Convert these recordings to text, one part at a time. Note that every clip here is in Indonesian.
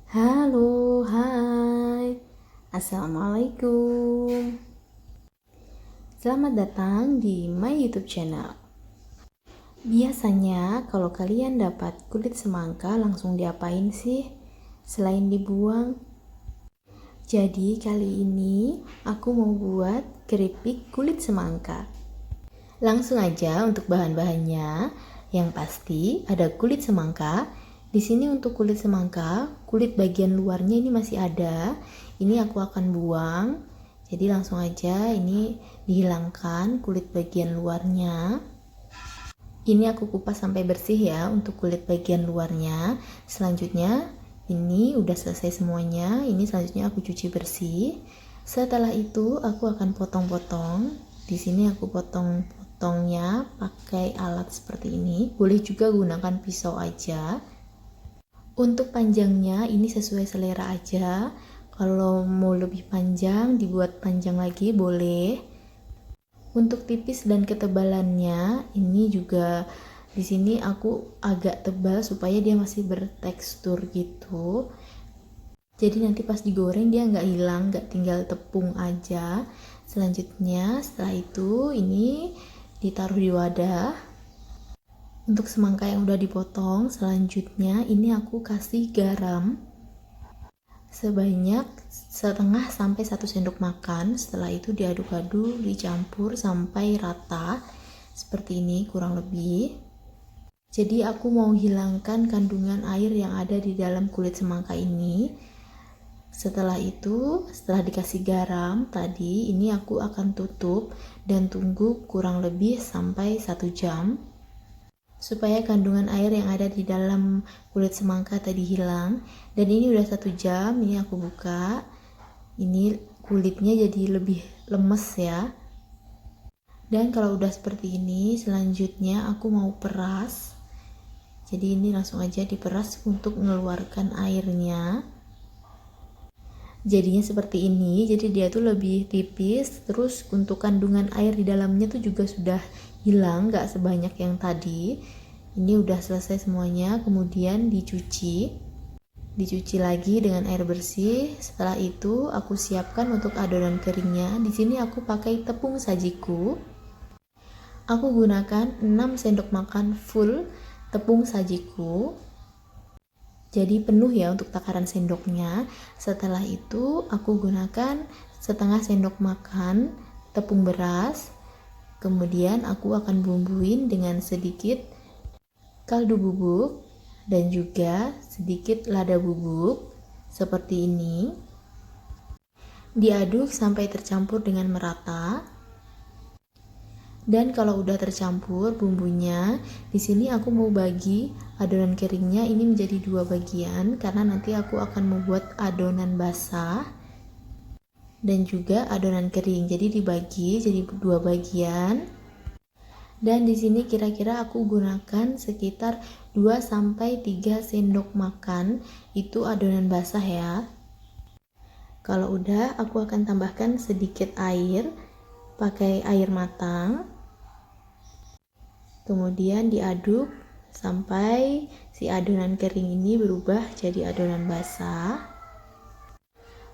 Halo, hai. Assalamualaikum. Selamat datang di my YouTube channel. Biasanya kalau kalian dapat kulit semangka langsung diapain sih? Selain dibuang. Jadi kali ini aku mau buat keripik kulit semangka. Langsung aja untuk bahan-bahannya. Yang pasti ada kulit semangka. Di sini untuk kulit semangka, kulit bagian luarnya ini masih ada. Ini aku akan buang. Jadi langsung aja ini dihilangkan kulit bagian luarnya. Ini aku kupas sampai bersih ya untuk kulit bagian luarnya. Selanjutnya ini udah selesai semuanya. Ini selanjutnya aku cuci bersih. Setelah itu aku akan potong-potong. Di sini aku potongnya pakai alat seperti ini. Boleh juga gunakan pisau aja. Untuk panjangnya ini sesuai selera aja. Kalau mau lebih panjang, dibuat panjang lagi boleh. Untuk tipis dan ketebalannya, ini juga di sini aku agak tebal supaya dia masih bertekstur gitu. Jadi nanti pas digoreng dia nggak hilang, nggak tinggal tepung aja. Selanjutnya setelah itu ini ditaruh di wadah. Untuk semangka yang udah dipotong, selanjutnya ini aku kasih garam sebanyak setengah sampai 1 sendok makan. Setelah itu diaduk-aduk, dicampur sampai rata seperti ini kurang lebih. Jadi aku mau hilangkan kandungan air yang ada di dalam kulit semangka ini. Setelah itu, setelah dikasih garam tadi, ini aku akan tutup dan tunggu kurang lebih sampai 1 jam supaya kandungan air yang ada di dalam kulit semangka tadi hilang. Dan ini udah 1 jam, ini aku buka. Ini kulitnya jadi lebih lemes ya. Dan kalau udah seperti ini, selanjutnya aku mau peras. Jadi ini langsung aja diperas untuk mengeluarkan airnya. Jadinya seperti ini, jadi dia tuh lebih tipis. Terus untuk kandungan air di dalamnya tuh juga sudah hilang, gak sebanyak yang tadi. Ini udah selesai semuanya, kemudian dicuci lagi dengan air bersih. Setelah itu aku siapkan untuk adonan keringnya. Di sini aku pakai tepung sajiku. Aku gunakan 6 sendok makan full tepung sajiku. Jadi penuh ya untuk takaran sendoknya. Setelah itu aku gunakan setengah sendok makan tepung beras. Kemudian aku akan bumbuin dengan sedikit kaldu bubuk dan juga sedikit lada bubuk seperti ini. Diaduk sampai tercampur dengan merata. Dan kalau udah tercampur bumbunya, di sini aku mau bagi adonan keringnya ini menjadi 2 bagian karena nanti aku akan membuat adonan basah dan juga adonan kering. Jadi dibagi jadi 2 bagian. Dan di sini kira-kira aku gunakan sekitar 2 sampai 3 sendok makan itu adonan basah ya. Kalau udah, aku akan tambahkan sedikit air, pakai air matang. Kemudian diaduk sampai si adonan kering ini berubah jadi adonan basah.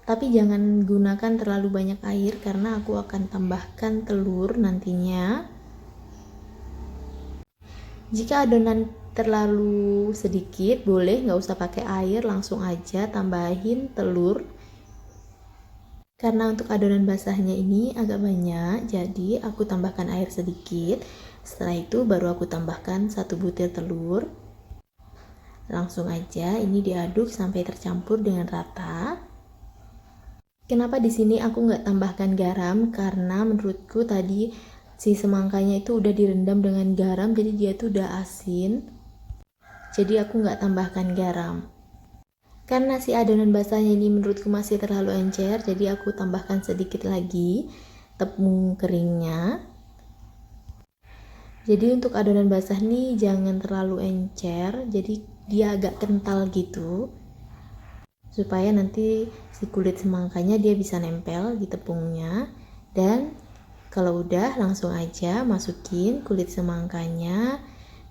Tapi jangan gunakan terlalu banyak air karena aku akan tambahkan telur nantinya. Jika adonan terlalu sedikit, boleh nggak usah pakai air, langsung aja tambahin telur. Karena untuk adonan basahnya ini agak banyak, jadi aku tambahkan air sedikit. Setelah itu baru aku tambahkan 1 butir telur. Langsung aja ini diaduk sampai tercampur dengan rata. Kenapa di sini aku nggak tambahkan garam? Karena menurutku tadi si semangkanya itu udah direndam dengan garam, jadi dia tuh udah asin. Jadi aku nggak tambahkan garam. Karena si adonan basahnya ini menurutku masih terlalu encer, jadi aku tambahkan sedikit lagi tepung keringnya. Jadi untuk adonan basah nih jangan terlalu encer, jadi dia agak kental gitu. Supaya nanti si kulit semangkanya dia bisa nempel di tepungnya. Dan kalau udah langsung aja masukin kulit semangkanya.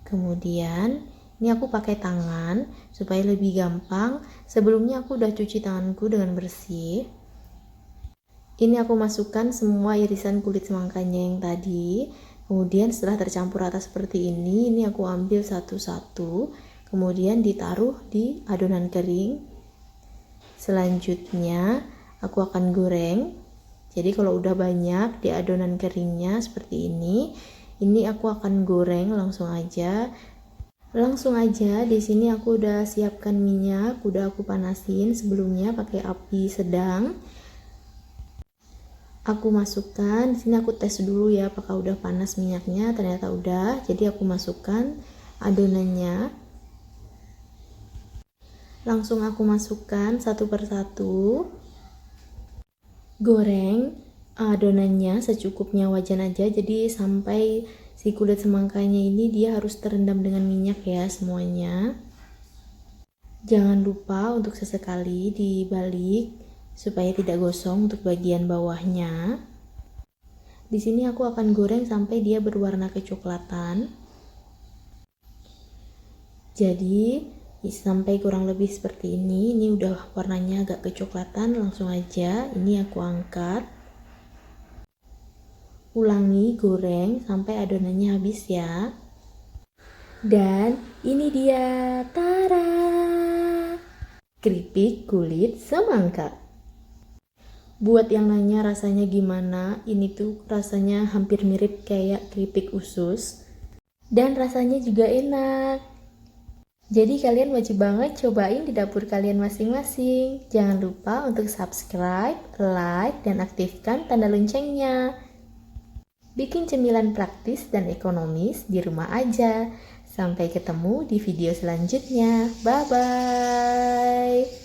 Kemudian Ini aku pakai tangan supaya lebih gampang. Sebelumnya aku udah cuci tanganku dengan bersih. Ini aku masukkan semua irisan kulit semangkanya yang tadi. Kemudian setelah tercampur rata seperti ini aku ambil satu-satu. Kemudian ditaruh di adonan kering. Selanjutnya aku akan goreng. Jadi kalau udah banyak di adonan keringnya seperti ini aku akan goreng langsung aja. Di sini aku udah siapkan minyak, udah aku panasin sebelumnya pakai api sedang. Aku masukkan, di sini aku tes dulu ya apakah udah panas minyaknya. Ternyata udah. Jadi aku masukkan adonannya. Langsung aku masukkan satu persatu. Goreng adonannya secukupnya wajan aja, jadi sampai si kulit semangkanya ini dia harus terendam dengan minyak ya semuanya. Jangan lupa untuk sesekali dibalik supaya tidak gosong untuk bagian bawahnya. Di sini aku akan goreng sampai dia berwarna kecoklatan. Jadi sampai kurang lebih seperti ini udah warnanya agak kecoklatan. Langsung aja ini aku angkat. Ulangi goreng sampai adonannya habis ya. Dan ini dia, tara, keripik kulit semangka. Buat yang nanya rasanya gimana, ini tuh rasanya hampir mirip kayak keripik usus dan rasanya juga enak. Jadi kalian wajib banget cobain di dapur kalian masing-masing. Jangan lupa untuk subscribe, like, dan aktifkan tanda loncengnya. Bikin cemilan praktis dan ekonomis di rumah aja. Sampai ketemu di video selanjutnya. Bye-bye.